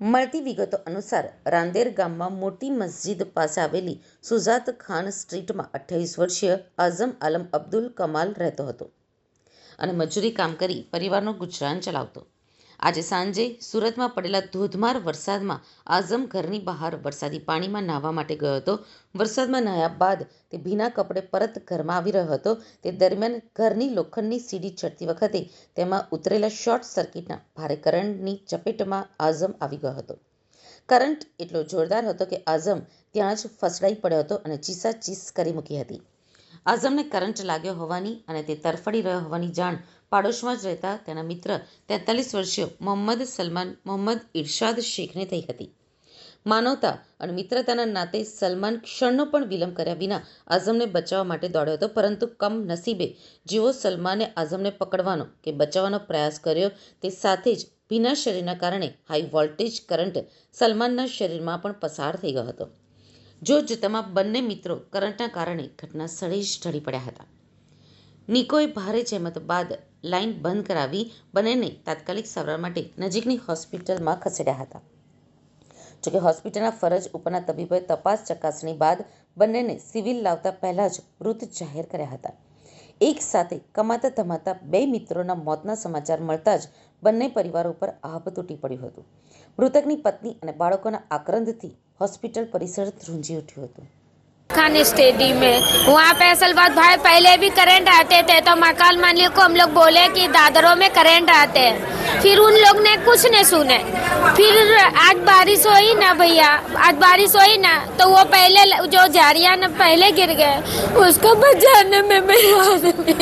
મળતી વિગતો અનુસાર રાંદેર ગામમાં મોટી મસ્જિદ પાસે આવેલી સુજાત ખાન સ્ટ્રીટમાં 28 વર્ષીય આઝમ આલમ અબ્દુલ કમાલ રહેતો હતો અને મજૂરી કામ કરી પરિવારનું ગુજરાન ચલાવતો. આજે સાંજે સુરતમાં પડેલા ધોધમાર વરસાદમાં આઝમ ઘરની બહાર વરસાદી પાણીમાં નાહવા માટે ગયો હતો. વરસાદમાં નાહ્યા બાદ તે ભીના કપડે પરત ઘરમાં આવી રહ્યો હતો. તે દરમિયાન ઘરની લોખંડની સીડી ચડતી વખતે તેમાં ઉતરેલા શોર્ટ સર્કિટના ભારે કરંટની ચપેટમાં આઝમ આવી ગયો હતો. કરંટ એટલો જોરદાર હતો કે આઝમ ત્યાં જ ફસડાઈ પડ્યો હતો અને ચીસાચીસ કરી મૂકી હતી. આઝમને કરંટ લાગ્યો હોવાની અને તે તરફડી રહ્યો હોવાની જાણ પાડોશમાં જ રહેતા તેના મિત્ર 43 વર્ષીય મોહમ્મદ સલમાન મોહમ્મદ ઇરશાદ શેખને થઈ હતી. માનવતા અને મિત્રતાના નાતે સલમાન ક્ષણનો પણ વિલંબ કર્યા વિના આઝમને બચાવવા માટે દોડ્યો હતો, પરંતુ કમનસીબે જેવો સલમાને આઝમને પકડવાનો કે બચાવવાનો પ્રયાસ કર્યો તે સાથે જ ભીના શરીરના કારણે હાઈ વોલ્ટેજ કરંટ સલમાનના શરીરમાં પણ પસાર થઈ ગયો હતો. જોતજોતામાં બંને મિત્રો કરંટના કારણે ઘટના સ્થળે જ ઢળી પડ્યા હતા. નિકોએ ભારે જહેમત બાદ લાઇન બંધ કરાવી બંનેને તાત્કાલિક સારવાર માટે નજીકની હોસ્પિટલમાં ખસેડ્યા હતા. જોકે હોસ્પિટલના ફરજ ઉપરના તબીબોએ તપાસ ચકાસણી બાદ બંનેને સિવિલ લાવતા પહેલા જ મૃત જાહેર કર્યા હતા. એક સાથે કમાતા ધમાતા બે મિત્રોના મોતના સમાચાર મળતા જ બંને પરિવારો પર આભ તૂટી પડ્યું હતું. મૃતકની પત્ની અને બાળકોના આક્રંદથી હોસ્પિટલ परिसर ધ્રુંજી उठ्યું હતું. खान स्टेडियम में वहाँ पे असल बात भाई पहले भी करंट आते थे तो मकान मालिक को हम लोग बोले कि दादरों में करंट आते हैं, फिर उन लोग ने कुछ नहीं सुने. फिर आज बारिश हुई ना भैया, आज बारिश हुई ना तो वो पहले जो जारिया ने पहले गिर गए उसको बचाने में मेरे आदमी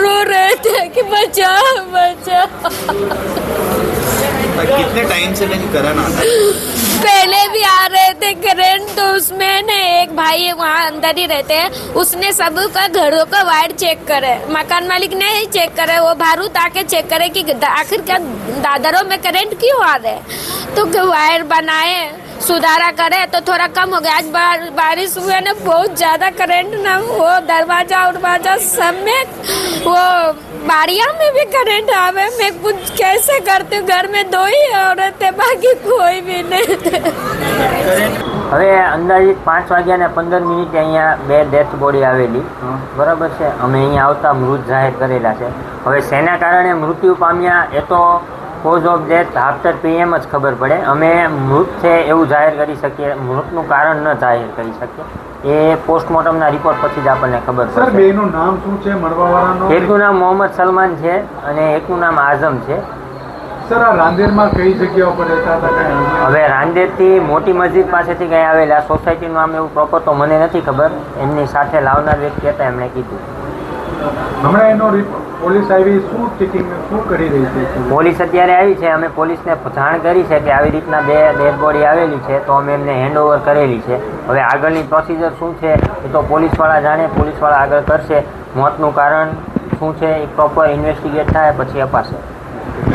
रो रहे थे कि बचाओ बचाओ. कितने टाइम से नहीं करंट आता है? पहले भी आ रहे थे करंट, तो उसमें ने एक भाई वहाँ अंदर ही रहते हैं, उसने सबका घरों का वायर चेक करे, मकान मालिक ने ही चेक करे, वो बारूद आके चेक करे कि आखिर क्या दादरों में करंट क्यों आ रहे, तो वायर बनाए सुधारा करे तो थोड़ा कम हो गया. आज बारिश हुए ना बहुत ज़्यादा करंट ना, वो दरवाजा उरवाजा समेत वो बारिया में भी करंट आवे. मैं कुछ कैसे करती हूँ, घर में 2 ही औरतें बाकी कोई भी नहीं. હવે અંદાજિત 5 વાગ્યા ને 15 મિનિટે અહીંયા 2 ડેથ બોડી આવેલી, બરાબર છે. અમે અહીંયા આવતા મૃત જાહેર કરેલા છે. હવે શેના કારણે મૃત્યુ પામ્યા એ તો cause of death after PM જ ખબર પડે. અમે મૃત છે એવું જાહેર કરી શકીએ, મૃતનું કારણ ન જાહેર કરી શકીએ. એ પોસ્ટમોર્ટમના રિપોર્ટ પછી જ આપણને ખબર પડે. સર, બેનું નામ શું છે મળવાવાળાનું? એકનું નામ મોહમ્મદ સલમાન છે અને એકનું નામ આઝમ છે. સર, આ રાંદેરમાં કઈ જગ્યા ઉપર રહેતા હતા? કઈ હવે રાંદેરથી મોટી મસ્જિદ પાસેથી ગયા આવેલા. સોસાયટીનું નામ એવું પ્રોપર તો મને નથી ખબર, એમની સાથે લાવનાર વ્યક્તિ હતા એમણે કીધું. હમણાં એનો પોલીસ આવી શું ચેકિંગ શું કરી રહી છે? પોલીસ અત્યારે આવી છે. અમે પોલીસને જાણ કરી છે કે આવી રીતના 2 ડેડ બોડી આવેલી છે, તો અમે એમને હેન્ડઓવર કરેલી છે. હવે આગળની પ્રોસિજર શું છે એ તો પોલીસવાળા જાણે, પોલીસવાળા આગળ કરશે. મોતનું કારણ શું છે એ પ્રોપર ઇન્વેસ્ટિગેટ થાય પછી અપાશે.